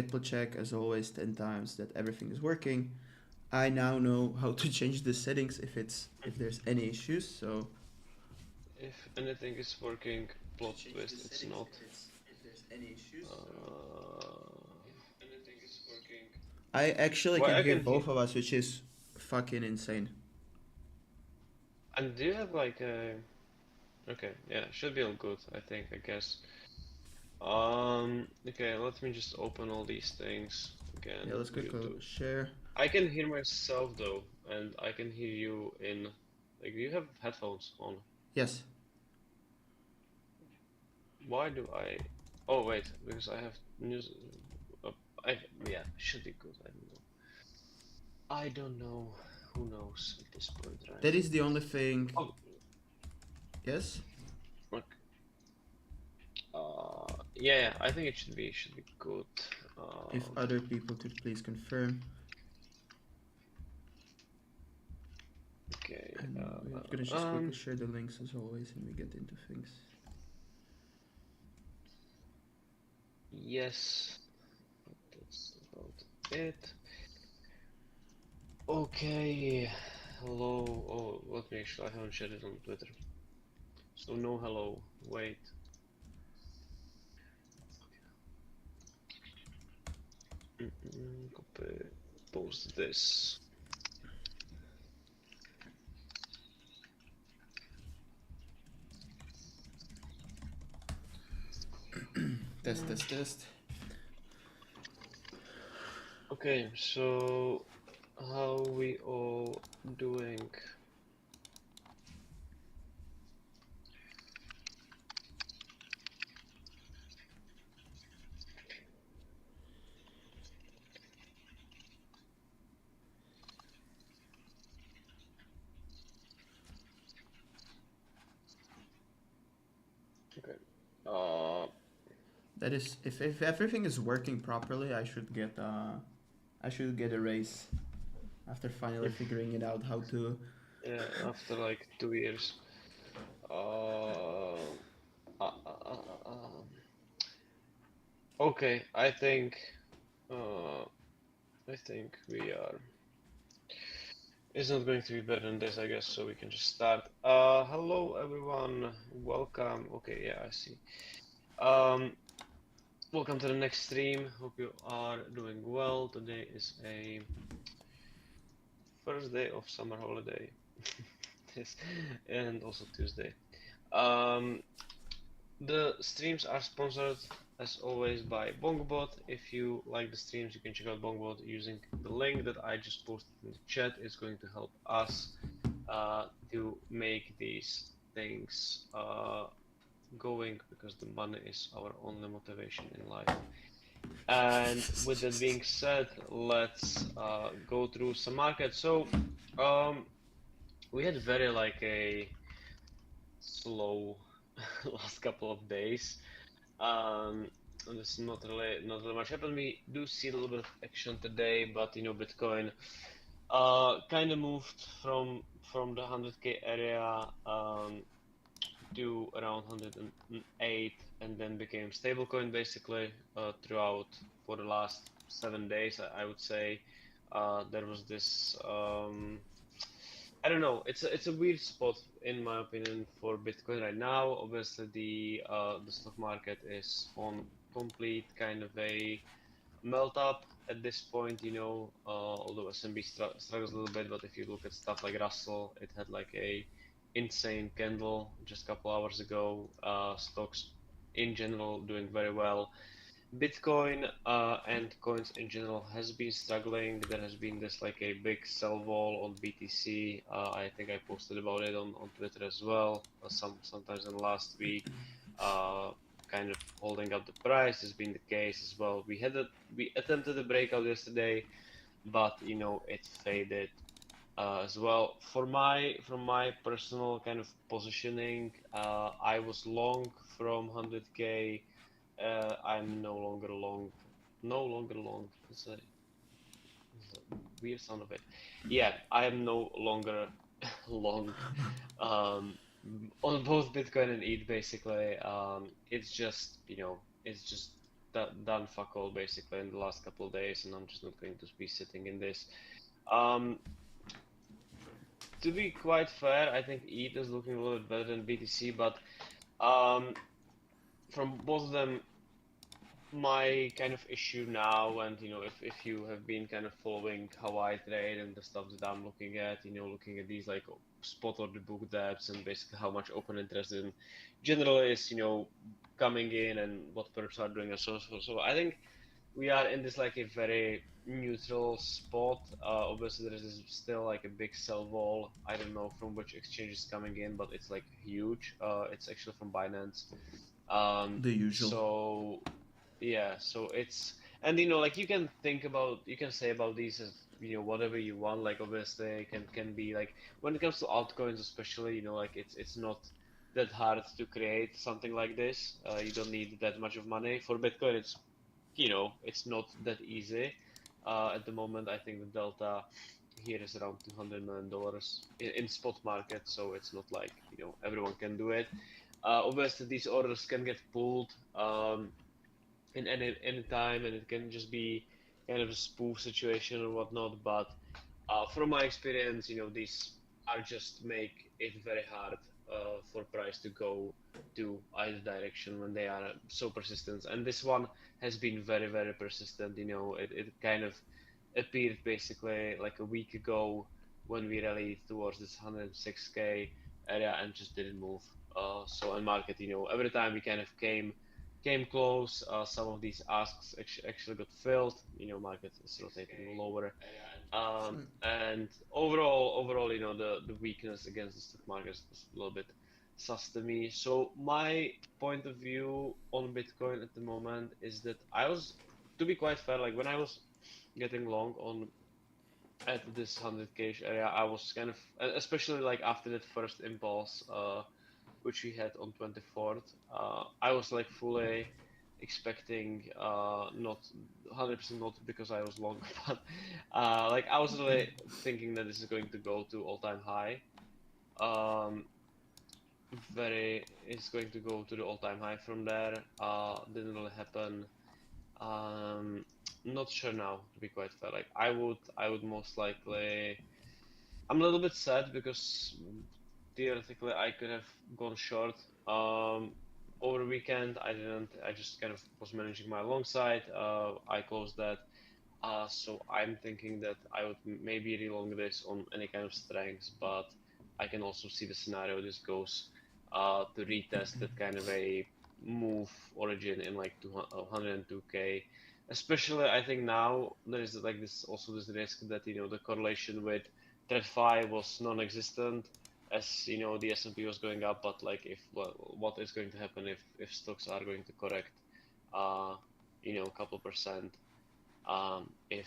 triple check as always 10 times that everything is working. I now know how to change the settings if there's any issues. So If anything is working, plot twist, it's not. I actually Well, can I hear can hear. both of us, which is fucking insane. And do you have like a? Okay, yeah, should be all good. I think. I guess. Okay, let me just open all these things again. Yeah, let's click YouTube. share. I can hear myself though, and I can hear you in. Like, do you have headphones on? Yes. Why do I? Oh wait, because I have news. Uh, I yeah, should be good. I don't know. I don't know. Who knows at this point, right? That is the only thing. Oh, Yes? look. Yeah, I think it should be good. If other people could please confirm. Okay. And we're gonna just quickly share the links as always and we get into things. Yes, that's about it. Okay. Hello. Oh, let me actually. I haven't shared it on Twitter. So no hello. Wait. Copy. Post this. Test. Okay, so how we all doing? Okay. That is, if everything is working properly, I should get a raise after finally figuring it out how to. Yeah, after like 2 years. Uh, okay, uh, I think we are. It's not going to be better than this, I guess, so we can just start. Hello everyone, welcome. Okay, yeah, I see. Welcome to the next stream. Hope you are doing well. Today is a first day of summer holiday. Yes, and also Tuesday. Um, the streams are sponsored as always by BONKbot. If you like the streams, you can check out BONKbot using the link that I just posted in the chat. It's going to help us to make these things going because the money is our only motivation in life. And with that being said, let's go through some markets. So we had very like a slow last couple of days. There's not really much happened. We do see a little bit of action today, but you know, Bitcoin kind of moved from the 100K area to around 108, and then became stablecoin basically throughout for the last 7 days. I would say there was this. I don't know. It's a weird spot in my opinion for Bitcoin right now. Obviously, the stock market is on complete kind of a melt up at this point. You know, although S&P struggles a little bit, but if you look at stuff like Russell, it had like a insane candle just a couple hours ago. Stocks in general doing very well. Bitcoin and coins in general has been struggling. There has been this like a big sell wall on BTC. I think I posted about it on Twitter as well. Sometimes in the last week, uh, kind of holding up the price has been the case as well. We attempted a breakout yesterday, but you know it faded as well. From my personal kind of positioning, I was long from 100K. I'm no longer long. No longer long. It's a weird sound of it. Yeah, I am no longer long um, on both Bitcoin and ETH basically. It's just, you know, it's just done fuck all basically in the last couple of days, and I'm just not going to be sitting in this. Um, to be quite fair, I think ETH is looking a little bit better than BTC, but um, from both of them, my kind of issue now, and if you have been kind of following how I trade and the stuff that I'm looking at, looking at these like spot order book depths and basically how much open interest in general is, coming in and what perps are doing and so I think we are in this like a very neutral spot. Obviously there is still like a big sell wall. I don't know from which exchange is coming in, but it's like huge. It's actually from Binance. The usual. So yeah, so it's, and like you can say about these as whatever you want. Like obviously can be like, when it comes to altcoins especially, like it's not that hard to create something like this. You don't need that much of money. For Bitcoin it's not that easy. At the moment I think the delta here is around $200 million in spot market, so it's not like everyone can do it. Obviously these orders can get pulled in any time, and it can just be kind of a spoof situation or whatnot. But from my experience, these are just make it very hard for price to go to either direction when they are so persistent. And this one has been very, very persistent. It kind of appeared basically like a week ago when we rallied towards this 106K area and just didn't move. So in market, every time we kind of came close. Some of these asks actually got filled. Market is rotating lower. And overall, the weakness against the stock market is a little bit sus to me. So my point of view on Bitcoin at the moment is that I was, to be quite fair, like when I was getting long on at this 100K area, I was kind of, especially like after that first impulse, which we had on 24th, I was like fully expecting, not 100% not because I was long, but like I was really thinking that this is going to go to all-time high. Um, it's going to go to the all-time high from there. Didn't really happen. Um, Not sure now, to be quite fair. Like I would most likely. I'm a little bit sad because theoretically I could have gone short. Over the weekend I didn't. I just kind of was managing my long side. I closed that. So I'm thinking that I would maybe relong this on any kind of strengths, but I can also see the scenario this goes to retest that kind of a move origin in like 102K. Especially, I think now there is like this risk that the correlation with TradFi was non-existent, as the S&P was going up, but like if what is going to happen if stocks are going to correct, uh, a couple percent, if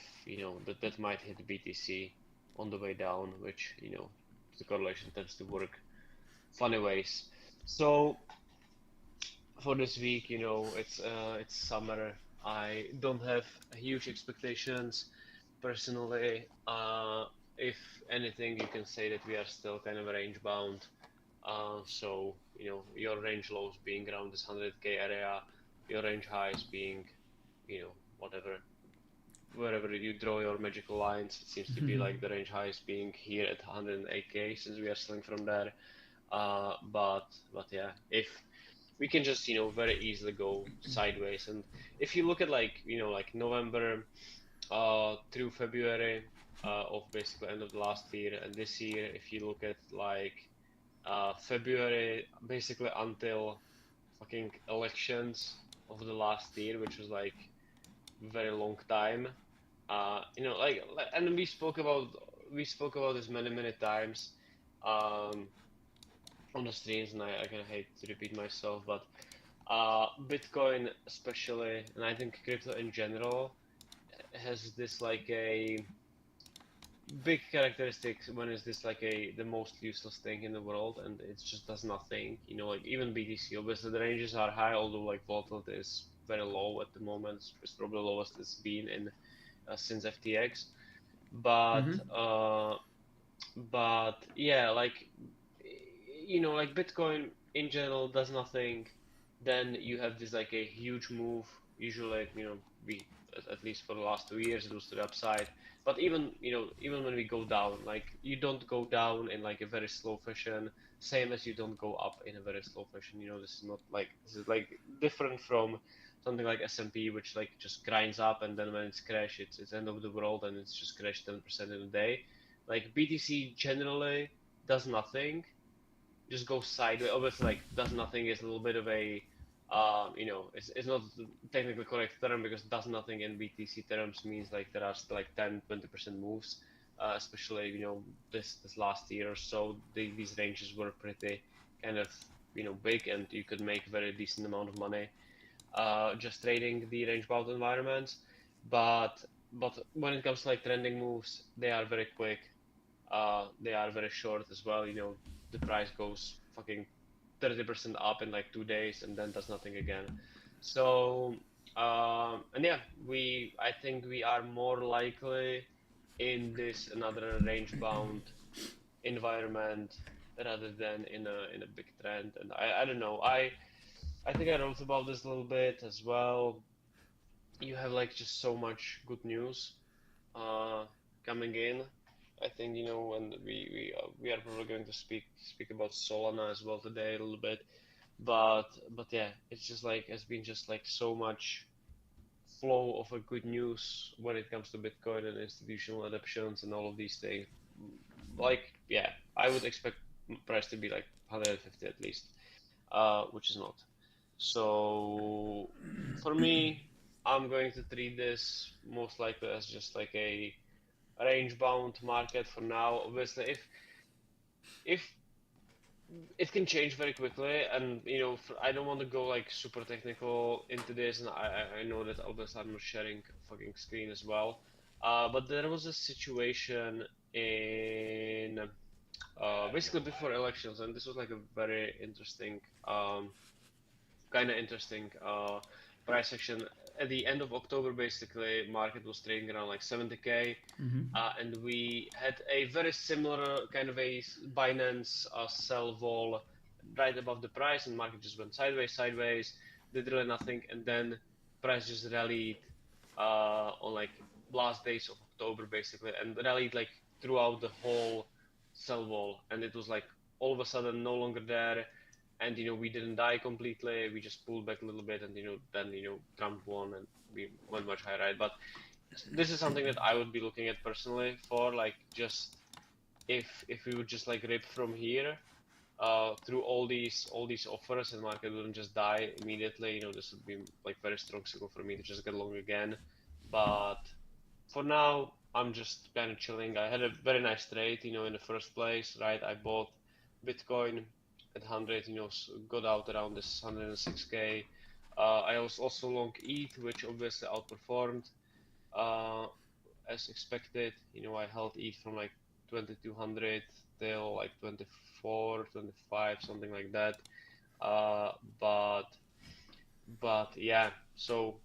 that might hit BTC on the way down, which the correlation tends to work funny ways. So for this week, it's summer. I don't have huge expectations personally. If anything, you can say that we are still kind of range bound. So your range lows being around this 100K area, your range highs being, whatever, wherever you draw your magical lines. It seems to be like the range highs being here at 108K since we are selling from there. But yeah, if we can just very easily go sideways, and if you look at like November through February of basically end of the last year and this year, if you look at like February basically until fucking elections of the last year, which was like very long time. And we spoke about this many times um, on the streams, and I kind of hate to repeat myself, but Bitcoin especially, and I think crypto in general, has this like a big characteristic when it's this like the most useless thing in the world, and it just does nothing. Like even BTC, obviously the ranges are high, although like volatility is very low at the moment. It's probably the lowest it's been in since FTX. But Mm-hmm. yeah, like like Bitcoin in general does nothing. Then you have this like a huge move, usually, we, at least for the last 2 years, it was to the upside. But even, even when we go down, like you don't go down in like a very slow fashion, same as you don't go up in a very slow fashion. This is not like, this is like different from something like S&P, which like just grinds up, and then when it's crash, it's end of the world, and it's just crashed 10% in a day. Like BTC generally does nothing, just goes sideways. Obviously, like does nothing is a little bit of a, it's not the technically correct term, because does nothing in BTC terms means like there are still like 10-20% moves, especially this last year or so. These ranges were pretty kind of big, and you could make a very decent amount of money just trading the range bound environments. But when it comes to like trending moves, they are very quick. They are very short as well. The price goes fucking 30% up in like 2 days and then does nothing again. So, and yeah, I think we are more likely in this another range bound environment rather than in a big trend. And I don't know. I think I wrote about this a little bit as well. You have like just so much good news uh, coming in. I think when we are probably going to speak about Solana as well today a little bit, but yeah, it's just like it's been just like so much flow of a good news when it comes to Bitcoin and institutional adoptions and all of these things. Like yeah, I would expect price to be like 150 at least, which is not. So for me, I'm going to treat this most likely as just like a range bound market for now. Obviously, if it can change very quickly, and I don't want to go like super technical into this, and I know that obviously I'm not sharing a fucking screen as well. But there was a situation in basically before elections, and this was like a very interesting kind of interesting price action. At the end of October, basically, market was trading around like 70K, and we had a very similar kind of a Binance sell vol right above the price, and market just went sideways, did really nothing, and then price just rallied on like last days of October, basically, and rallied like throughout the whole sell vol, and it was like all of a sudden no longer there. And we didn't die completely. We just pulled back a little bit, and then Trump won, and we went much higher, right? But this is something that I would be looking at personally for, like, just if we would just like rip from here through all these offers, and market wouldn't just die immediately. This would be like very strong signal for me to just get long again. But for now, I'm just kind of chilling. I had a very nice trade, in the first place, right? I bought Bitcoin at 100, got out around this 106K. I was also long ETH, which obviously outperformed as expected. I held ETH from like 2200 till like 24, 25, something like that. But yeah, so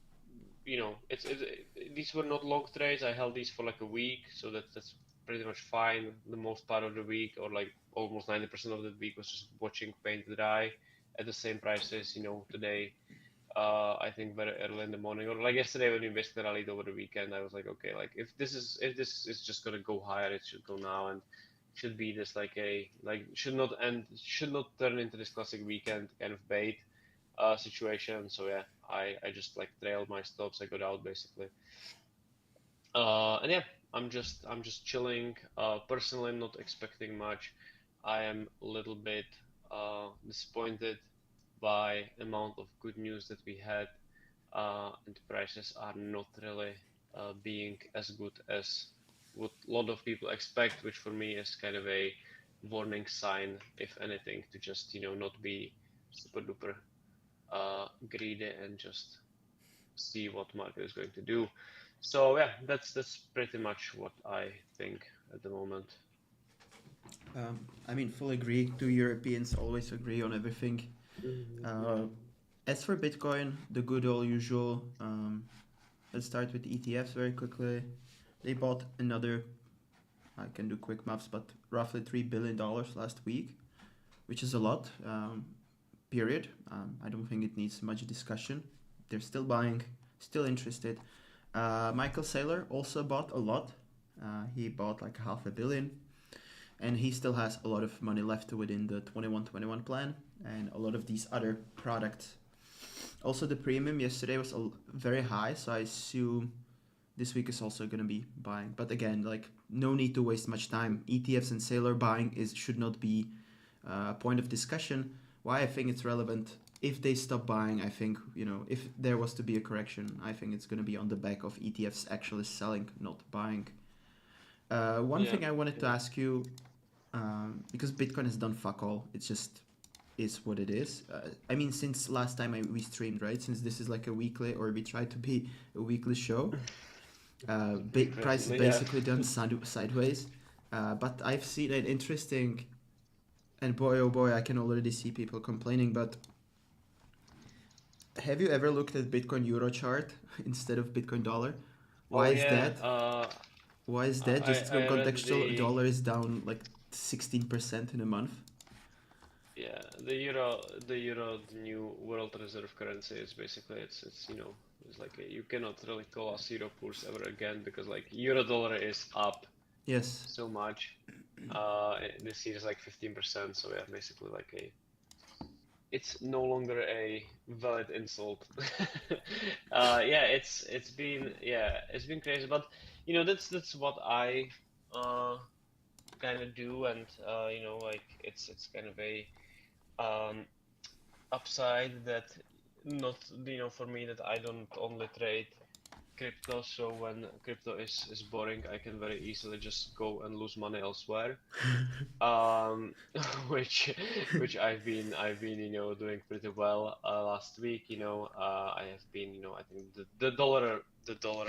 these were not long trades. I held these for like a week, so that's pretty much fine. The most part of the week, or like almost 90% of the week, was just watching paint dry at the same prices. Today, I think very early in the morning, or like yesterday when we basically rallied over the weekend, I was like, okay, like if this is just gonna go higher, it should go now, and should be this like should not turn into this classic weekend kind of bait situation. So yeah, I just like trailed my stops. I got out basically, and yeah, I'm just chilling. Personally, I'm not expecting much. I am a little bit disappointed by amount of good news that we had, and prices are not really being as good as what a lot of people expect, which for me is kind of a warning sign, if anything, to just not be super duper greedy and just see what market is going to do. So yeah, that's pretty much what I think at the moment. I mean, full agree. Two Europeans always agree on everything. As for Bitcoin, the good old usual. Let's start with ETFs very quickly. They bought another, I can do quick maths, but roughly $3 billion last week, which is a lot, period. I don't think it needs much discussion. They're still buying, still interested. Michael Saylor also bought a lot. He bought like $500 million, and he still has a lot of money left within the 21-21 plan and a lot of these other products. Also, the premium yesterday was very high, so I assume this week is also going to be buying. But again, like, no need to waste much time. ETFs and Saylor buying should not be a point of discussion. Why I think it's relevant, if they stop buying, I think, if there was to be a correction, I think it's going to be on the back of ETFs actually selling, not buying. One thing I wanted to ask you, because Bitcoin has done fuck all, it just is what it is. I mean, since last time we streamed, right? Since this is like a weekly, or we try to be a weekly show, price is basically done sideways. But I've seen an interesting, and boy oh boy, I can already see people complaining, but have you ever looked at Bitcoin Euro chart instead of Bitcoin dollar? Why is that? Why is that? Just contextual, dollar is down like 16% in a month. Yeah, the euro, the new world reserve currency is basically it's it's like you cannot really call us euro poors ever again, because like euro dollar is up so much. This year is like 15%, so yeah, basically like it's no longer a valid insult. Yeah, it's been crazy, but that's what I kind of do, and like it's kind of a upside that not for me, that I don't only trade crypto, so when crypto is boring, I can very easily just go and lose money elsewhere. Which I've been doing pretty well last week. I have been I think the dollar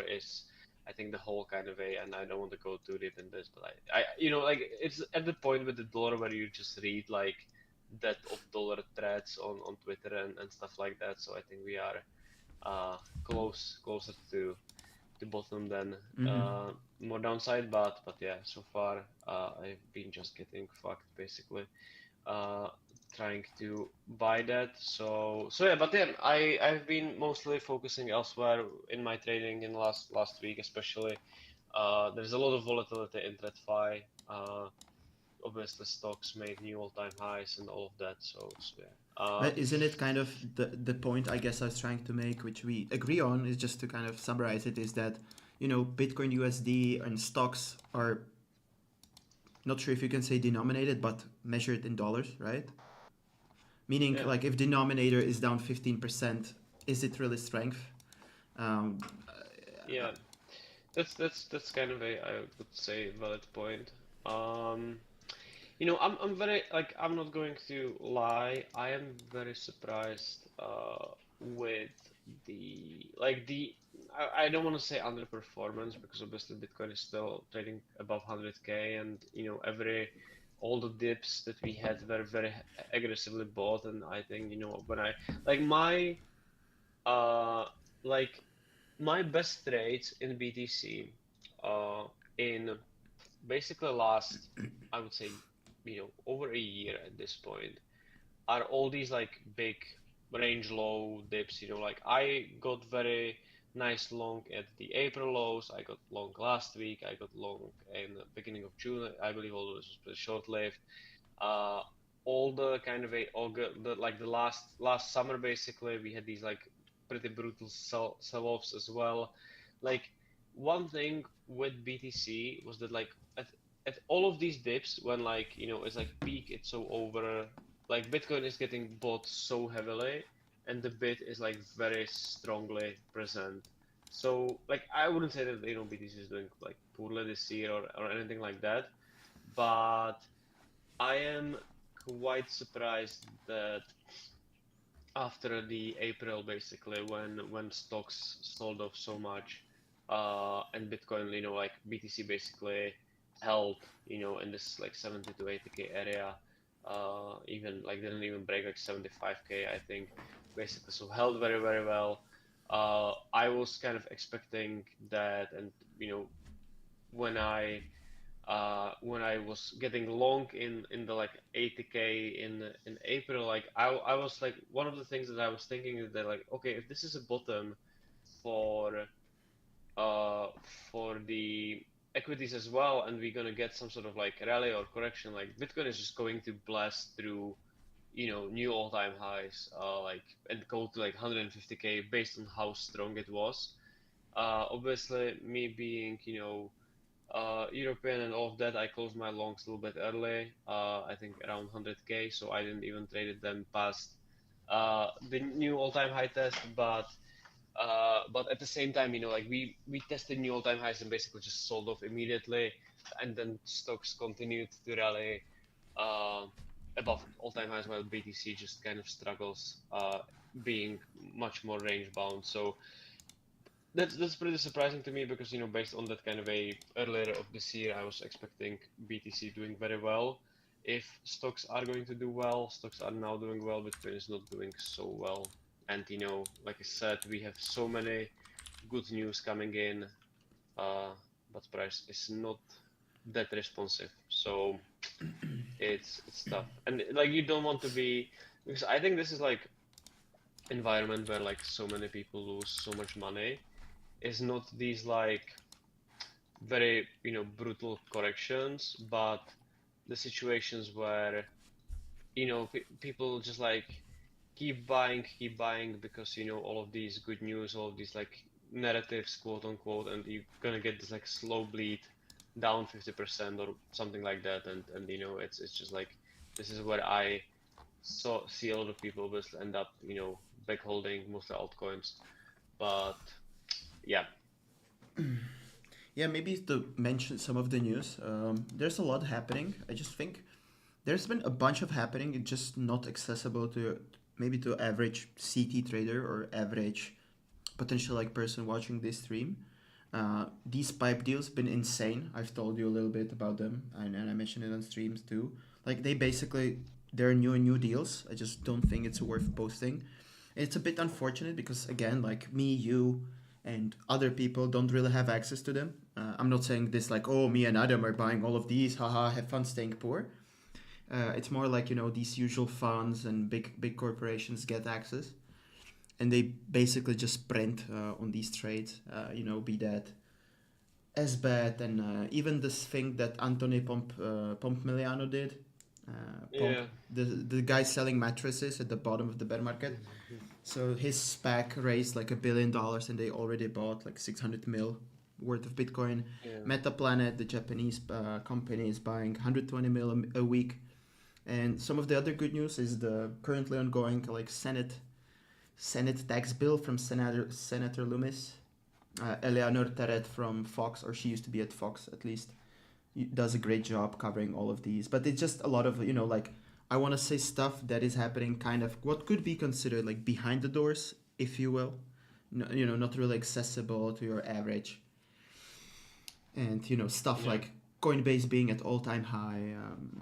is, I think, the whole kind of and I don't want to go too deep in this, but I like it's at the point with the dollar where you just read like death of dollar threads on Twitter and stuff like that. So I think we are closer to the bottom than more downside, but yeah, so far I've been just getting fucked basically, trying to buy that. So yeah, but yeah, I've been mostly focusing elsewhere in my trading in last week especially. There's a lot of volatility in TradFi. Obviously stocks made new all-time highs and all of that, so yeah. Isn't it kind of the point I guess I was trying to make, which we agree on, is just to kind of summarize it, is that Bitcoin USD and stocks are, not sure if you can say denominated, but measured in dollars, right? Meaning, like, if denominator is down 15%, is it really strength? Yeah, that's kind of a, I would say, valid point. I'm very, like, I'm not going to lie, I am very surprised with I don't want to say underperformance, because obviously Bitcoin is still trading above 100K, and all the dips that we had were very aggressively bought, and I think when I like like my best trades in BTC in basically last, I would say, over a year at this point, are all these like big range low dips. Like I got very nice long at the April lows, I got long last week, I got long in the beginning of June, I believe, although this was pretty short-lived. All the kind of the last summer, basically, we had these like pretty brutal sell-offs as well. Like, one thing with BTC was that like at all of these dips, when like it's like peak, it's so over, like Bitcoin is getting bought so heavily, and the bid is like very strongly present. So like I wouldn't say that BTC is doing like poorly this year or anything like that, but I am quite surprised that after the April, basically, when stocks sold off so much, and Bitcoin, like BTC basically held, in this like 70 to 80K area, even like didn't even break like 75K, I think, basically, so held very, very well. I was kind of expecting that, and when I was getting long in the like 80K in April, like I was like, one of the things that I was thinking is that, like, okay, if this is a bottom, for uh, for the equities as well, and we're gonna get some sort of like rally or correction. Like Bitcoin is just going to blast through, new all-time highs, like and go to like 150K based on how strong it was. Obviously, me being, European and all of that, I closed my longs a little bit early. I think around 100K, so I didn't even traded them past the new all-time high test, but at the same time, like we tested new all-time highs and basically just sold off immediately, and then stocks continued to rally uh, above all-time highs, while BTC just kind of struggles, being much more range bound. So that's pretty surprising to me because based on that kind of a earlier of this year, I was expecting BTC doing very well. If stocks are going to do well, stocks are now doing well. Bitcoin is not doing so well, and like I said, we have so many good news coming in, uh, but price is not that responsive. So it's tough, and like you don't want to be, because I think this is like environment where like so many people lose so much money is not these like very brutal corrections, but the situations where people just like keep buying because all of these good news, all of these like narratives, quote unquote, and you're gonna get this like slow bleed down 50% or something like that, and it's just like this is where I see a lot of people just end up back holding mostly altcoins, but yeah. Yeah, maybe to mention some of the news. There's a lot happening. I just think there's been a bunch of happening. It's just not accessible to maybe to average CT trader or average potential like person watching this stream. These pipe deals been insane. I've told you a little bit about them, and I mentioned it on streams too. Like they basically they're new deals. I just don't think it's worth posting. It's a bit unfortunate because again, like me, you, and other people don't really have access to them. I'm not saying this like, oh, me and Adam are buying all of these. Haha, have fun staying poor. It's more like these usual funds and big corporations get access, and they basically just print on these trades. Be that SBET and even this thing that Anthony Pompmiliano did. Pomp, Yeah. the guy selling mattresses at the bottom of the bear market. So his SPAC raised like $1 billion, and they already bought like 600 mil worth of Bitcoin. Yeah. MetaPlanet, the Japanese company, is buying 120 mil a week. And some of the other good news is the currently ongoing like Senate tax bill from Senator Loomis. Eleanor Terret from Fox, or she used to be at Fox at least, does a great job covering all of these. But it's just a lot of like I want to say stuff that is happening kind of what could be considered like behind the doors, if you will. No, not really accessible to your average. And stuff Yeah. like Coinbase being at all-time high.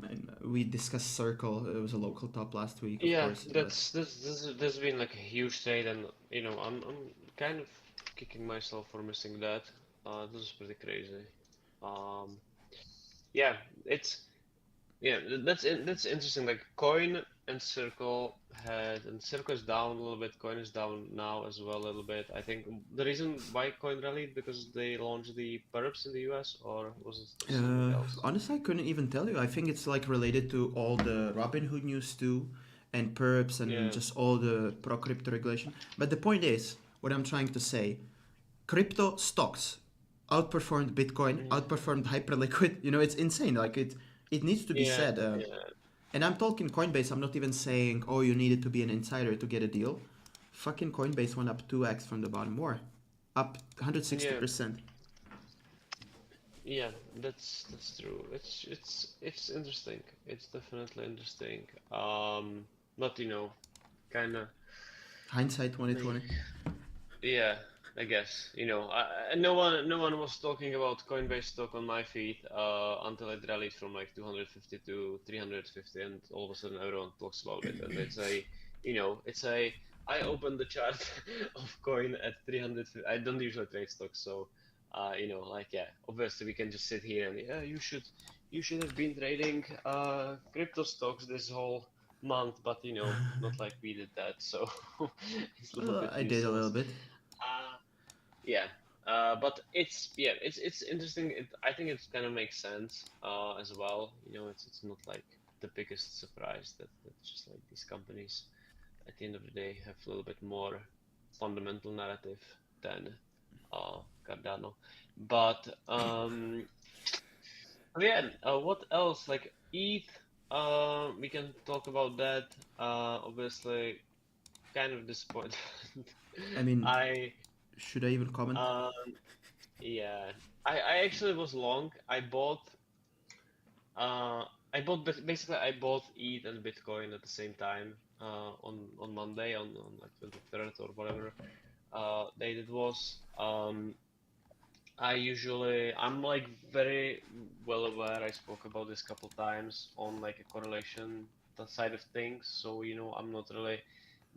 And we discussed Circle. It was a local top last week, of Yeah, course. But this has been like a huge trade, and I'm kind of kicking myself for missing that. This is pretty crazy. Um, yeah, it's yeah, that's interesting. Like Coin and Circle and Circle is down a little bit. Coin is down now as well a little bit. I think the reason why Coin rallied because they launched the perps in the US, or was it something else? honestly, I couldn't even tell you. I think it's like related to all the Robinhood news too, and perps and Yeah, just all the pro crypto regulation. But the point is, what I'm trying to say, crypto stocks outperformed Bitcoin, yeah, outperformed hyperliquid. It's insane. Like it needs to be yeah, said. yeah, And I'm talking Coinbase. I'm not even saying, oh, you needed to be an insider to get a deal. Fucking Coinbase went up 2x from the bottom, more, up yeah. 160%. Yeah, that's true. It's interesting. It's definitely interesting. But kind of Hindsight maybe. 2020. Yeah, I guess. No one was talking about Coinbase stock on my feed until it rallied from like 250 to 350, and all of a sudden everyone talks about it. And I opened the chart of coin at 350. I don't usually trade stocks, so like yeah, obviously we can just sit here and yeah, you should have been trading crypto stocks this whole month, but not like we did that, so it's a little bit I did a little useless. bit. Yeah, but it's interesting. I think it kind of makes sense as well. You know, it's not like the biggest surprise that just like these companies at the end of the day have a little bit more fundamental narrative than Cardano. But yeah, what else? Like ETH, we can talk about that. Obviously, kind of disappointed. I mean, I should I even comment? um yeah, I actually was long. Uh basically I bought ETH and Bitcoin at the same time on Monday on like 23rd or whatever date it was. I'm like very well aware. I spoke about this couple times on like a correlation side of things. So you know, I'm not really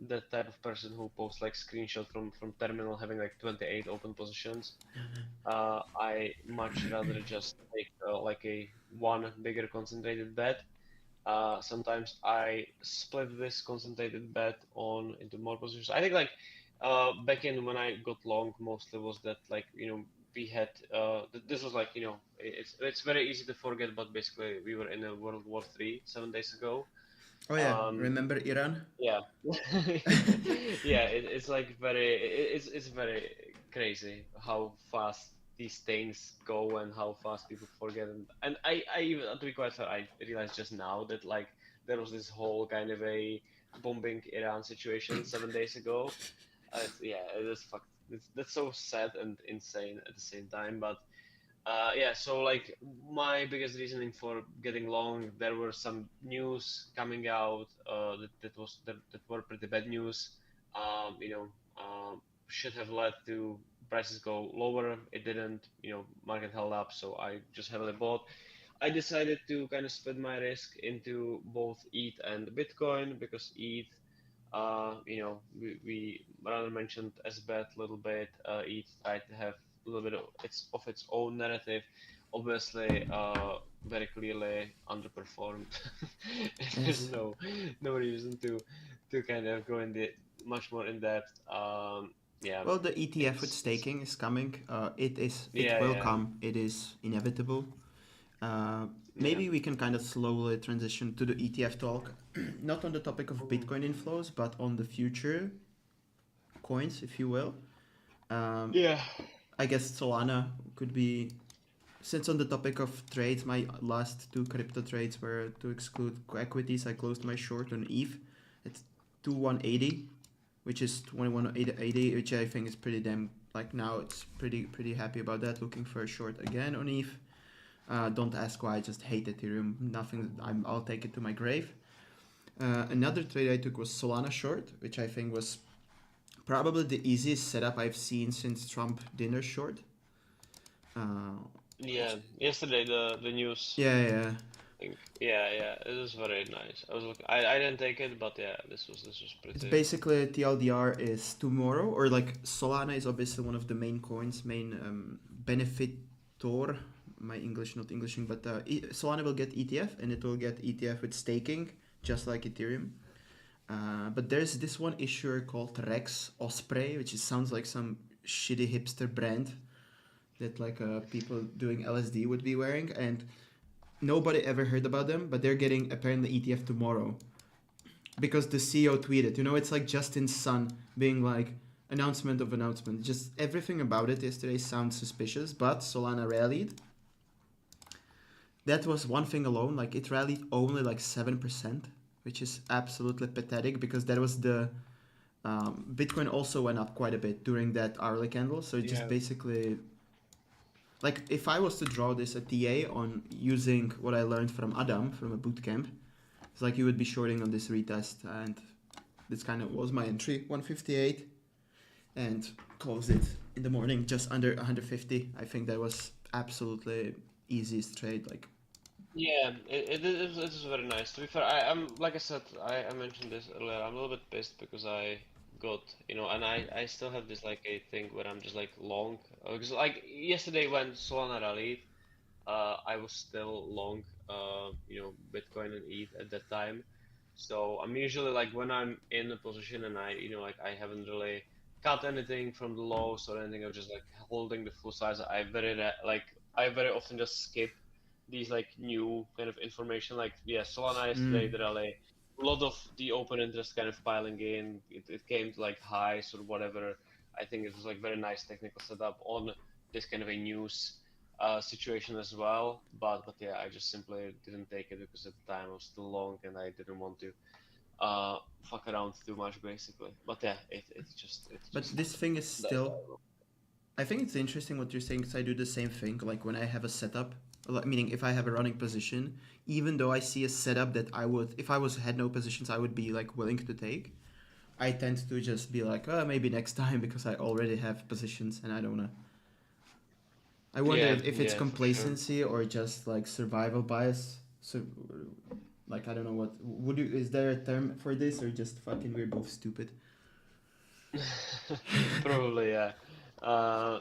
the type of person who posts like screenshot from terminal having like 28 open positions. I much rather just take like a one bigger concentrated bet. Sometimes I split this concentrated bet on into more positions. I think like back in when I got long, mostly was that like you know we had this was like you know it's very easy to forget, but basically we were in a World War III 7 days ago. Oh yeah, Um, remember Iran? yeah, yeah, it's like it's very crazy how fast these things go and how fast people forget. And I even to be quite fair, I realized just now that like there was this whole kind of a bombing Iran situation 7 days ago. Yeah, it is fucked. That's so sad and insane at the same time. But yeah, so like my biggest reasoning for getting long, there were some news coming out that were pretty bad news. You know, should have led to prices go lower. It didn't. You know, market held up, so I just heavily bought. I decided to kind of split my risk into both ETH and Bitcoin because ETH, you know, we rather mentioned as bet a little bit. ETH tried to have a little bit of its own narrative. Obviously, very clearly underperformed. There's Yes. no reason to kind of go in the much more in depth. Yeah, Well, the ETF with it's staking is coming. It yeah will yeah come. It is inevitable. yeah. Maybe we can kind of slowly transition to the ETF talk, not on the topic of Mm. Bitcoin inflows, but on the future coins, if you will. Um, Yeah. I guess Solana could be. Since on the topic of trades, my last two crypto trades were to exclude equities. I closed my short on ETH at 2180, which is 2180, which I think is pretty damn. Like now, it's pretty happy about that. Looking for a short again on ETH. Don't ask why. I just hate Ethereum. Nothing. I'll take it to my grave. Another trade I took was Solana short, which I think was probably the easiest setup I've seen since Trump dinner short. Uh, Yeah, yesterday the news yeah. thing. Yeah, yeah, it was very nice. I was looking. I didn't take it, but yeah, this was It's pretty. basically TLDR is tomorrow, or like Solana is obviously one of the main coins, main benefitor. My English not Englishing, but Solana will get ETF and it will get ETF with staking, just like Ethereum. But there's this one issuer called Rex Osprey, which sounds like some shitty hipster brand that like people doing LSD would be wearing, and nobody ever heard about them, but they're getting apparently ETF tomorrow because the CEO tweeted. You know, it's like Justin Sun being like announcement of announcement. Just everything about it yesterday sounds suspicious, but Solana rallied. That was one thing alone. Like it rallied only like 7%, which is absolutely pathetic because that was the Bitcoin also went up quite a bit during that hourly candle. So it just Yeah. basically like if I was to draw this a TA on using what I learned from Adam from a bootcamp, it's like you would be shorting on this retest, and this kind of was my entry 158 and closed it in the morning just under 150. I think that was absolutely easiest trade. Like Yeah, it is very nice. To be fair, I'm like I said, I mentioned this earlier. I'm a little bit pissed because I got, you know, and I still have this like a thing where I'm just like long. Because like yesterday when Solana rallied, I was still long, you know, Bitcoin and ETH at that time. So I'm usually like when I'm in a position and I, you know, like I haven't really cut anything from the lows or anything. I'm just like holding the full size. I very often just skip these like new kind of information. Like yeah, Solana yesterday the rally, a lot of the open interest kind of piling in. It came to like highs or whatever. I think it was like very nice technical setup on this kind of a news situation as well. But yeah, I just simply didn't take it because at the time I was still long and I didn't want to fuck around too much basically. But yeah, it But just this happened. thing is That's still. I think it's interesting what you're saying because I do the same thing. Like when I have a setup, meaning if I have a running position, even though I see a setup that I would, if I was had no positions, I would be like willing to take. I tend to just be like, oh, maybe next time because I already have positions and I don't know. I wonder yeah, if it's yeah, for sure. complacency or just like survival bias. So, like I don't know what would you. Is there a term for this or just fucking we're both stupid? Probably, yeah. Uh,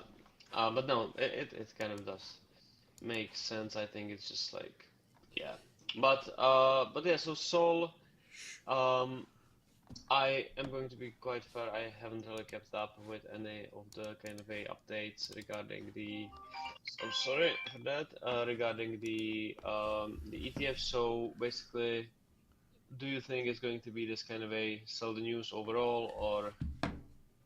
but no, it kind of does make sense. I think it's just like, yeah. But yeah, so Sol, um, I am going to be quite fair. I haven't really kept up with any of the kind of a updates regarding the. I'm sorry for that. Regarding the ETF. So basically, do you think it's going to be this kind of a sell the news overall, or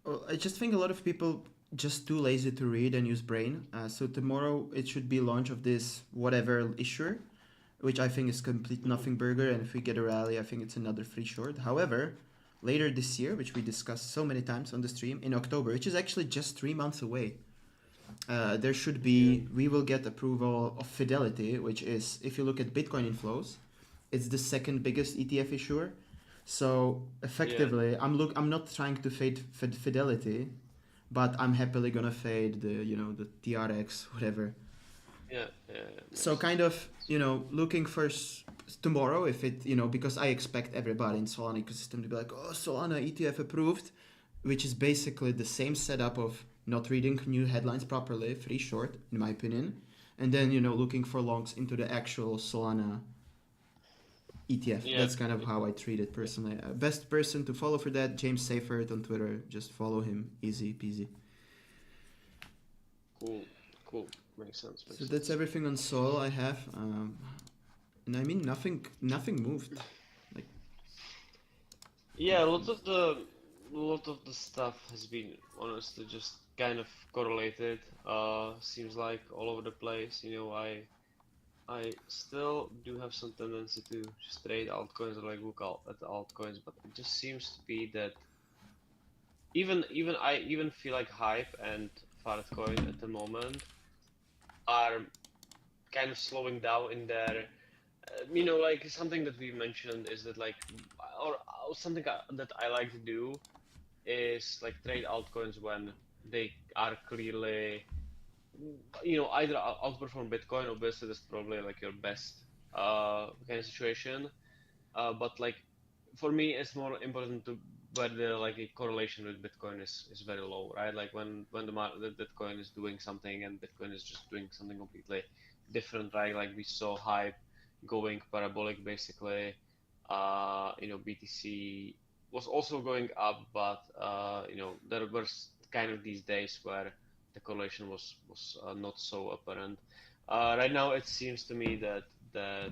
Well, I just think a lot of people just too lazy to read and use brain. So tomorrow it should be launch of this whatever issuer, which I think is complete Mhm. nothing burger. And if we get a rally, I think it's another free short. However, later this year, which we discussed so many times on the stream in October, which is actually just 3 months away, there should Yeah, be we will get approval of Fidelity, which is if you look at Bitcoin inflows, it's the second biggest ETF issuer. So yeah, effectively, I'm not trying to fade Fidelity, but I'm happily gonna fade the the TRX whatever. yeah, yeah, yeah, So makes kind sense. of looking for tomorrow if it because I expect everybody in Solana ecosystem to be like, oh, Solana ETF approved, which is basically the same setup of not reading new headlines properly, free short in my opinion, and then looking for longs into the actual Solana ETF. Yeah, That's kind of how I treat it yeah, personally. Best person to follow for that, James Seyfert on Twitter. Just follow him, easy peasy. cool, cool. Makes sense, So makes that's sense. everything on Sol I have. And I mean nothing moved. Like Yeah, nothing. a lot of the stuff has been honestly just kind of correlated. Seems like all over the place. You know, I still do have some tendency to just trade altcoins or like look out at the altcoins, but it just seems to be that even I even feel like Hype and Fartcoin at the moment are kind of slowing down in their like something that we mentioned is that like or something that I like to do is like trade altcoins when they are clearly either outperform Bitcoin. Obviously that's probably like your best kind of situation, but like for me it's more important to where the like a correlation with Bitcoin is very low, right? Like when the Bitcoin is doing something and Bitcoin is just doing something completely different, right? Like we saw Hype going parabolic basically. BTC was also going up, but there were kind of these days where the correlation was not so apparent. Right now, it seems to me that a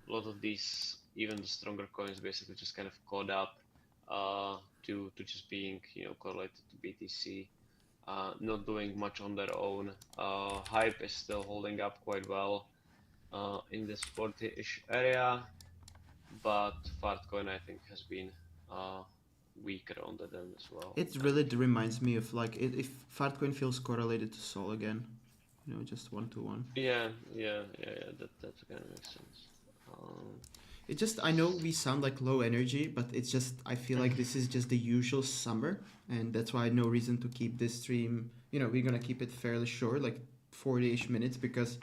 lot of these, even the stronger coins, basically just kind of caught up to just being correlated to BTC, not doing much on their own. Hype is still holding up quite well in this 40-ish area, but Fartcoin I think has been uh, weaker on that end as well. It And really reminds me of like if Fartcoin feels correlated to Sol again, just 1 to 1. yeah, that kind of makes sense. Um, It just I know we sound like low energy, but it's just I feel like this is just the usual summer, and that's why no reason to keep this stream. We're gonna keep it fairly short, like 40-ish minutes, because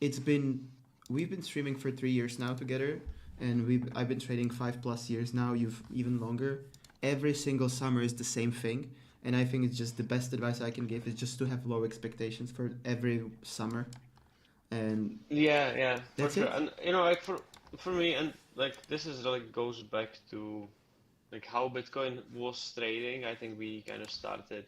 it's been we've been streaming for 3 years now together, and I've been trading 5+ years now. You've even longer. Every single summer is the same thing, and I think it's just the best advice I can give is just to have low expectations for every summer, and yeah, for that's sure. it. And like for me, and like this is like goes back to like how Bitcoin was trading, I think we kind of started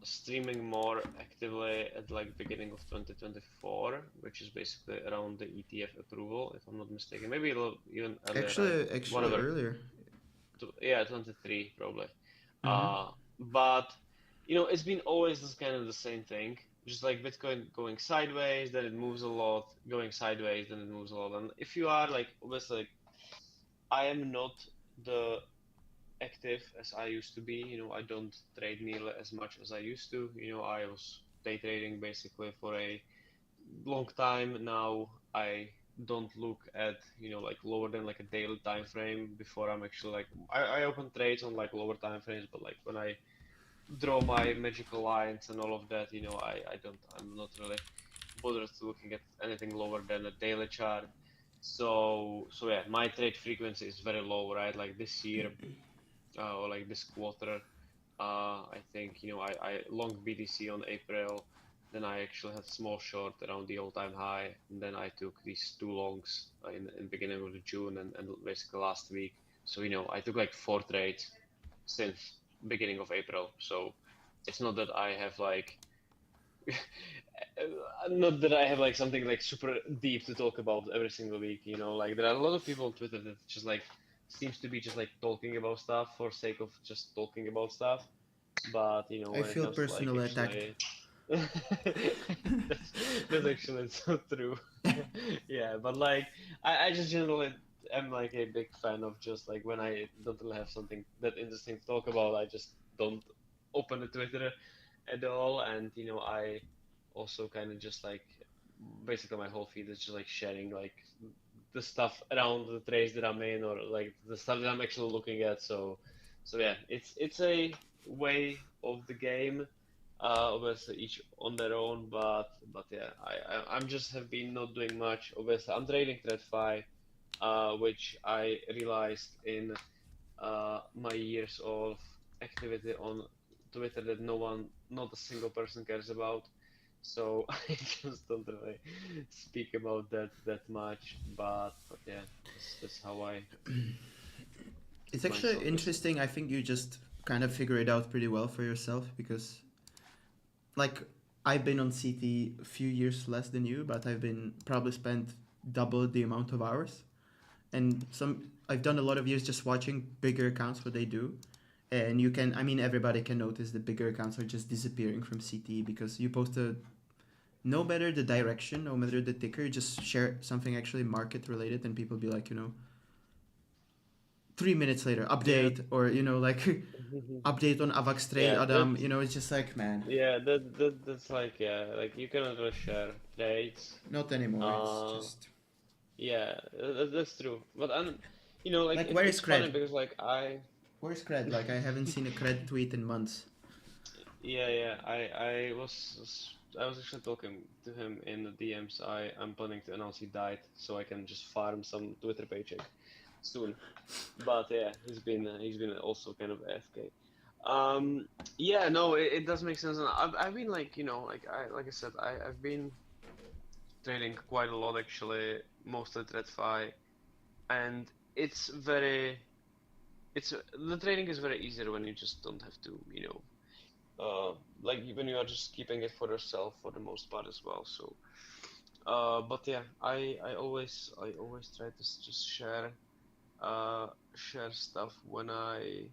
streaming more actively at like beginning of 2024, which is basically around the ETF approval, if I'm not mistaken. Maybe a little even earlier, Actually whatever. earlier. Yeah, 23 probably. Mm-hmm. But it's been always this kind of the same thing. Just like Bitcoin going sideways, then it moves a lot, going sideways, then it moves a lot. And if you are like, obviously, like, I am not the active as I used to be. I don't trade nearly as much as I used to. I was day trading basically for a long time. Now I don't look at, like lower than like a daily time frame before I'm actually like I open trades on like lower time frames, but like when I draw my magical lines and all of that, I'm not really bothered looking at anything lower than a daily chart. So yeah, my trade frequency is very low, right? Like this year, or like this quarter, I think I long BTC on April, then I actually had small short around the all-time high, and then I took these two longs in beginning of June and basically last week. So I took like 4 trades since beginning of April. So it's not that I have like not that I have like something like super deep to talk about every single week, like there are a lot of people on Twitter that just like seems to be just like talking about stuff for sake of just talking about stuff. But I when it feel comes to like personally attacked. actually that's, that's actually so true. Yeah, but like I just generally am like a big fan of just like when I don't really have something that interesting to talk about, I just don't open the Twitter at all. And I also kind of just like basically my whole feed is just like sharing like the stuff around the trades that I'm in, or like the stuff that I'm actually looking at. So yeah, it's a way of the game, obviously each on their own, but yeah, I'm just have been not doing much. Obviously I'm trading TradFi, which I realized in my years of activity on Twitter that not a single person cares about. So I just don't really speak about that much. But yeah, that's how I It's keep actually myself busy. interesting. I think you just kind of figure it out pretty well for yourself because, like, I've been on CT a few years less than you, but I've been probably spent double the amount of hours. And I've done a lot of years just watching bigger accounts what they do. And you can, I mean, everybody can notice the bigger accounts are just disappearing from CT because you post no matter the direction, no matter the ticker, you just share something actually market related, and people be like, 3 minutes later, Yeah. update, or like update on Avax trade, Yeah, Adam. It's just like, man, that's like, yeah, like you cannot really share trades. not anymore. It's Uh, just yeah, that's true. But like like, where is it's funny cred? because like Where's cred? Like, I haven't seen a cred tweet in months. yeah, I was actually talking to him in the DMs. I'm planning to announce he died so I can just farm some Twitter paycheck soon. But yeah, he's been also kind of AFK. Yeah, no, it does make sense. And I've been like, like I said, I've been trading quite a lot actually, mostly TradFi, and it's very, it's the trading is very easier when you just don't have to, like when you are just keeping it for yourself for the most part as well. So, but yeah, I always try to just share stuff when I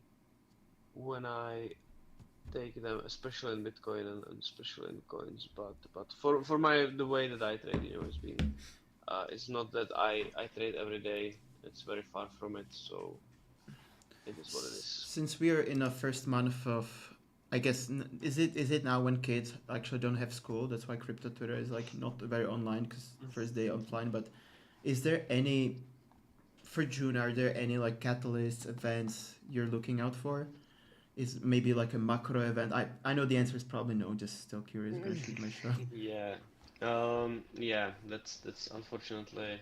take them, especially in Bitcoin and especially in coins. But for the way that I trade, it's been it's not that I trade every day. It's very far from it. So it is what it is. Since we are in a first month of, I guess, is it now when kids actually don't have school? That's why crypto Twitter is like not very online because first day offline. But is there any for June? Are there any like catalysts, events you're looking out for? Is maybe like a macro event? I know the answer is probably no. Just still curious. Gotta shoot my shot. Yeah. Yeah, that's unfortunately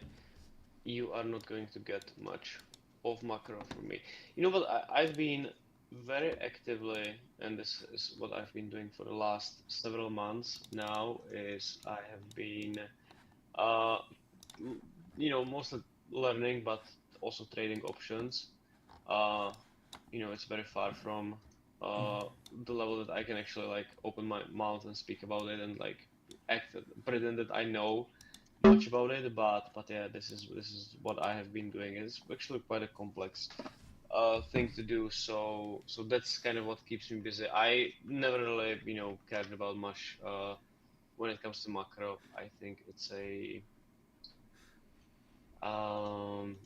you are not going to get much of macro from me. You know what? I've been very actively, and this is what I've been doing for the last several months now, is I have been, uh, mostly learning, but also trading options. you know, it's very far from the level that I can actually like open my mouth and speak about it and like act pretend that I know much about it. But yeah, this is what I have been doing. It's actually quite a complex thing to do. So that's kind of what keeps me busy. I never really, you know, cared about much when it comes to macro. I think it's a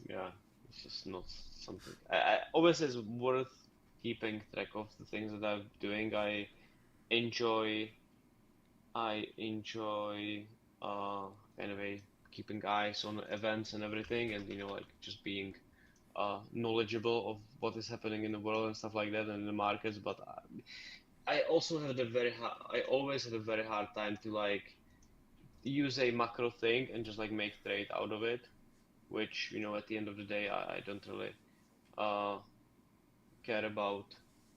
yeah, it's just not something. I obviously it's worth keeping track of the things that I'm doing. Enjoy I enjoy kind of a keeping eyes on events and everything, and you know, like just being knowledgeable of what is happening in the world and stuff like that and in the markets. But I also have the very hard, I always have a very hard time to like use a macro thing and just like make trade out of it, which you know at the end of the day I don't really uh care about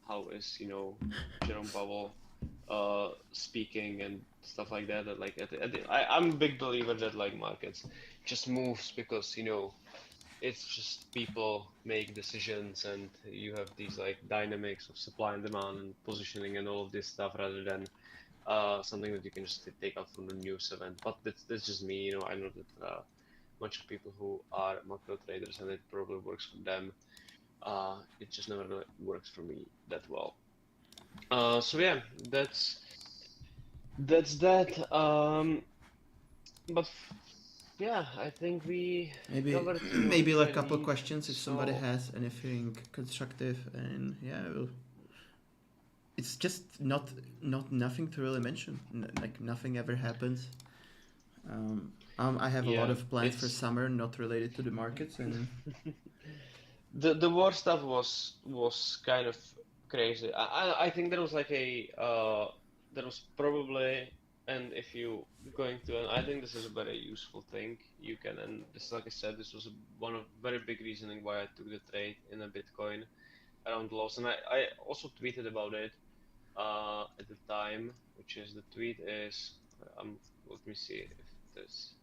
how is you know Jerome Powell speaking and stuff like that. That like I'm a big believer that like markets just moves because you know it's just people make decisions and you have these like dynamics of supply and demand and positioning and all of this stuff rather than something that you can just take out from the news event. But that's just me, you know. I know that bunch of people who are macro traders and it probably works for them. It just never really works for me that well. So yeah, that's that. But yeah, I think we Maybe covered pretty much maybe what like I a couple need. questions if somebody So has anything constructive, and yeah, it's just not nothing to really mention. Like nothing ever happens. I have a lot yeah, of plans for it's summer not related to the markets, and the war stuff was kind of crazy. I think there was like a there was probably and if you going to and I think this is a very useful thing you can and this like I said this was one of very big reasoning why I took the trade in a Bitcoin around loss and I also tweeted about it at the time which is the tweet is let me see if this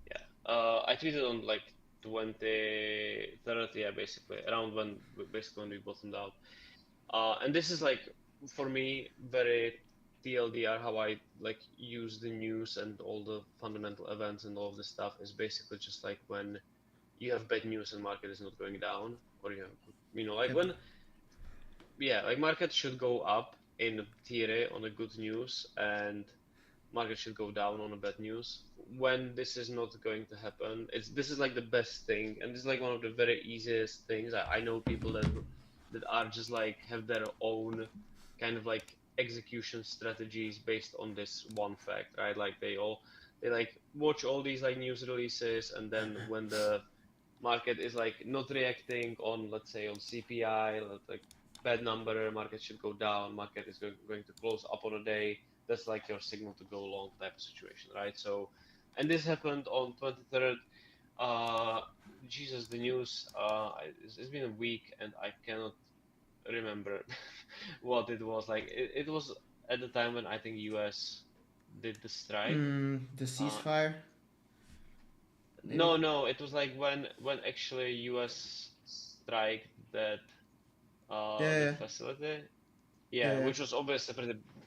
yeah. I tweeted on like 2030, yeah, basically around when basically when we bottomed out. And this is like for me very TLDR how I like use the news and all the fundamental events and all of this stuff is basically just like when you have bad news and market is not going down, or you have, you know, like yep. when yeah, like market should go up in theory on the good news and market should go down on a bad news. When this is not going to happen, this is like the best thing, and this is like one of the very easiest things. I know people that are just like have their own kind of like execution strategies based on this one fact, right? Like they like watch all these like news releases, and then when the market is like not reacting on, let's say, on CPI, like bad number, market should go down, market is going to close up on a day. That's like your signal to go long type of situation, right? So, and this happened on 23rd. Uh, Jesus, the news. It's been a week and I cannot remember what it was like. It was at the time when I think US did the strike. The Uh, ceasefire, maybe. no, it was like when actually US strike that Yeah, that facility. yeah, Yeah, yeah. which was obviously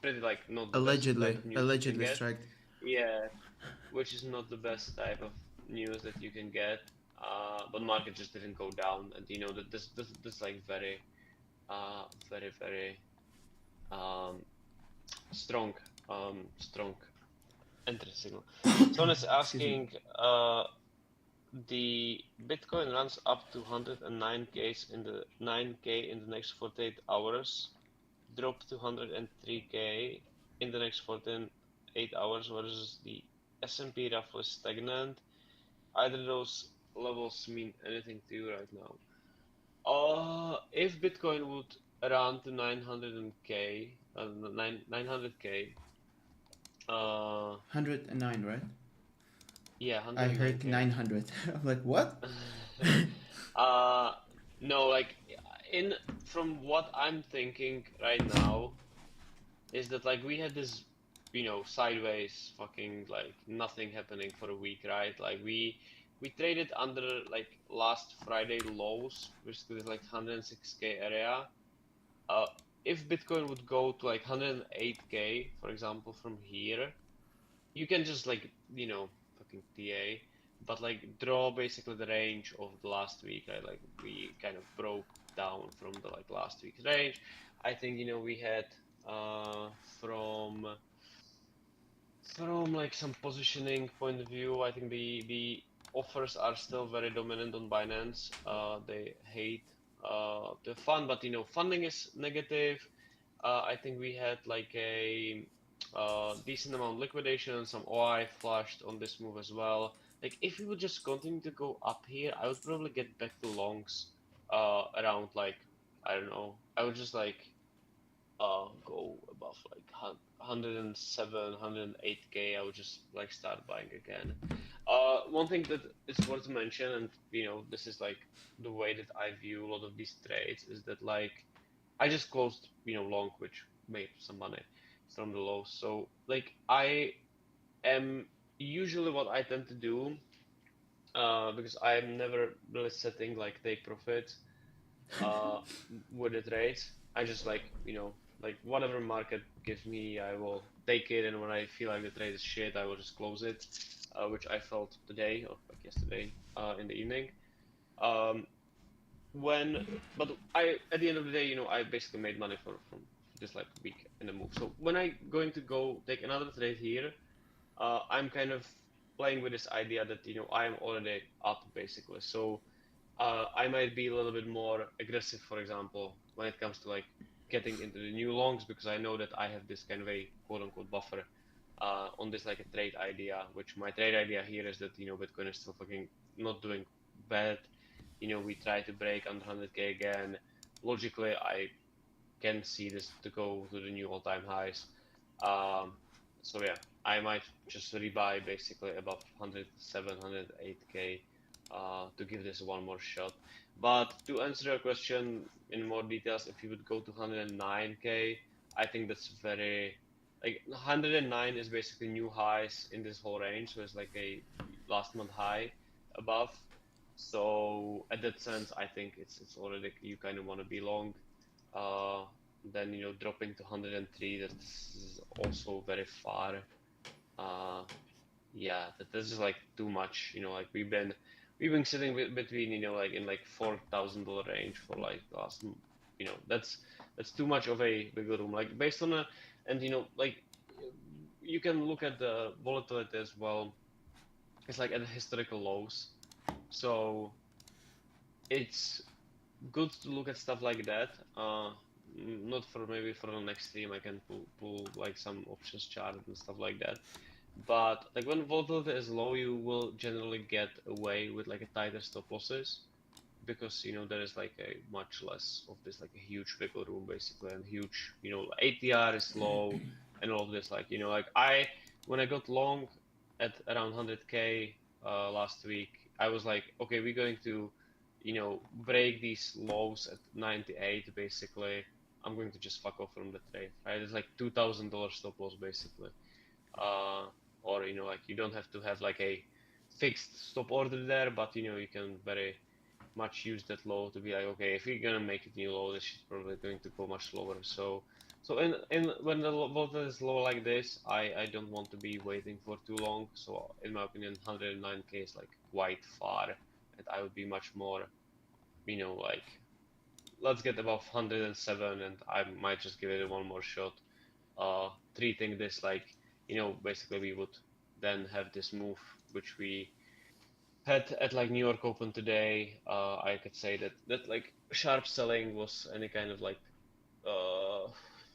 pretty like not the best type Allegedly, of news you can allegedly get. striked. Yeah, which is not the best type of news that you can get. But market just didn't go down, and you know that this like very very um strong strong entry signal. Someone is Excuse me. asking the Bitcoin runs up to 109k in the 9k in the next 48 hours, drop to 103k in the next 48 hours, versus the S&P roughly stagnant. Either those levels mean anything to you right now? If Bitcoin would run to 900k, 900k, 109, right? yeah, I heard 109k. 900. I'm like, what? Uh, no, like in from what I'm thinking right now is that like we had this, you know, sideways fucking like nothing happening for a week, right? Like we traded under like last Friday lows, which is like 106k area. If Bitcoin would go to like 108k, for example, from here, you can just like, fucking TA, but like draw basically the range of the last week, right? Like we kind of broke down from the like last week's range. I think, we had from like some positioning point of view, I think the offers are still very dominant on Binance. They hate the fund, but funding is negative. I think we had like a decent amount liquidation and some OI flushed on this move as well. Like if we would just continue to go up here, I would probably get back to longs around like, I don't know. I would just like go above like 107, 108k. I would just like start buying again. One thing that is worth to mention, and this is like the way that I view a lot of these trades, is that like I just closed long, which made some money from the lows. So like I am usually what I tend to do, because I'm never really setting like take profits uh, with the trades. I just like, like whatever market gives me, I will take it, and when I feel like the trade is shit, I will just close it, which I felt today or like yesterday in the evening. Um, but I at the end of the day, I basically made money from this like week in the move. So when I going to go take another trade here, I'm kind of playing with this idea that I'm already up basically. So I might be a little bit more aggressive, for example, when it comes to like getting into the new longs, because I know that I have this kind of a quote unquote buffer on this like a trade idea, which my trade idea here is that Bitcoin is still fucking not doing bad. We try to break under 100k again. Logically, I can see this to go to the new all-time highs. So yeah, I might just rebuy basically above 107, 108k to give this one more shot. But to answer your question in more details, if you would go to 109k, I think that's very like 109 is basically new highs in this whole range, so it's like a last month high above. So at that sense, I think it's already you kind of want to be long. Uh, then dropping to 103, that's also very far. Uh, yeah, that's just like too much. Like we've been sitting between like in like $4,000 range for like the last that's too much of a bigger room. Like based on a and like you can look at the volatility as well. It's like at historical lows, so it's good to look at stuff like that. Not for maybe for the next stream I can pull like some options chart and stuff like that. But like when volatility is low, you will generally get away with like a tighter stop losses because there is like a much less of this like a huge wiggle room basically and huge ATR is low and all of this like I when I got long at around 100k last week I was like okay we're going to break these lows at 98 basically. I'm going to just fuck off from the trade, right? It's like $2,000 stop loss basically. uh, or like you don't have to have like a fixed stop order there, but you can very much use that low to be like, okay, if we're gonna make it new low, this is probably going to go much slower. So in when the volatility is low like this, I don't want to be waiting for too long. So in my opinion, 109k is like quite far, and I would be much more, like let's get above 107, and I might just give it one more shot. Treating this like, basically we would then have this move which we had at like New York Open today. I could say that like sharp selling was any kind of like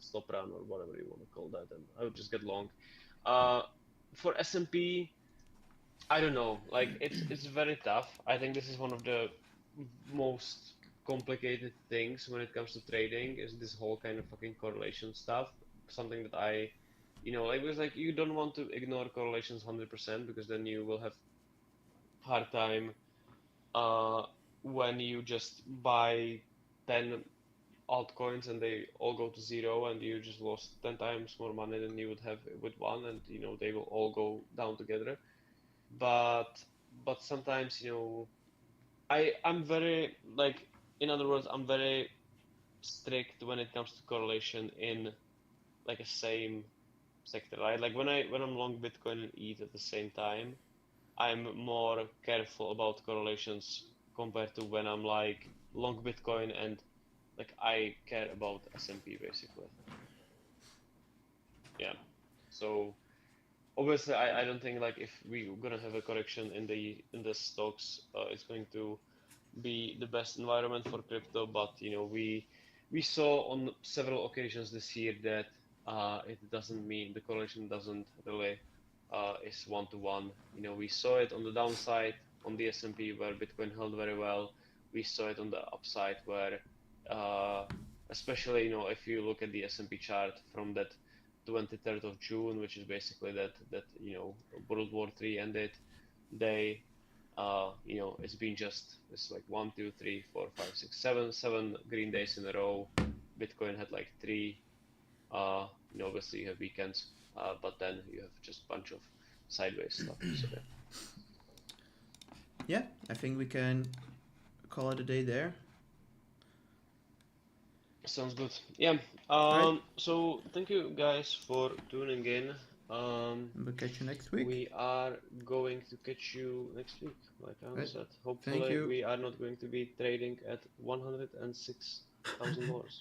stop run or whatever you want to call that, and I would just get long. Uh, for S&P, I don't know. Like it's very tough. I think this is one of the most complicated things when it comes to trading is this whole kind of fucking correlation stuff. Something that I, like because like you don't want to ignore correlations 100% because then you will have hard time uh, when you just buy 10 altcoins and they all go to zero and you just lost 10 times more money than you would have with one and they will all go down together. But but sometimes, you know, I'm very like, in other words, I'm very strict when it comes to correlation in like a same sector, right? Like when I'm long Bitcoin and ETH at the same time, I'm more careful about correlations compared to when I'm like long Bitcoin and like I care about S&P basically. Yeah. So obviously I don't think like if we're gonna have a correction in the stocks, it's going to be the best environment for crypto, but you know we saw on several occasions this year that it doesn't mean the correlation doesn't really is one to one. You know, we saw it on the downside on the S&P where Bitcoin held very well. We saw it on the upside where, uh, especially you know if you look at the S&P chart from that 23rd of June, which is basically that you know World War III ended day. You know, it's been just it's like 1, 2, 3, 4, 5, 6, 7 green days in a row. Bitcoin had like three. You know, obviously you have weekends, but then you have just a bunch of sideways stuff. So yeah, Yeah, I think we can call it a day there. sounds good. Yeah. All right, So thank you guys for tuning in. we'll catch you next week. We are going to catch you next week, like I All right, said. thank Hopefully, you. we are not going to be trading at $106,000.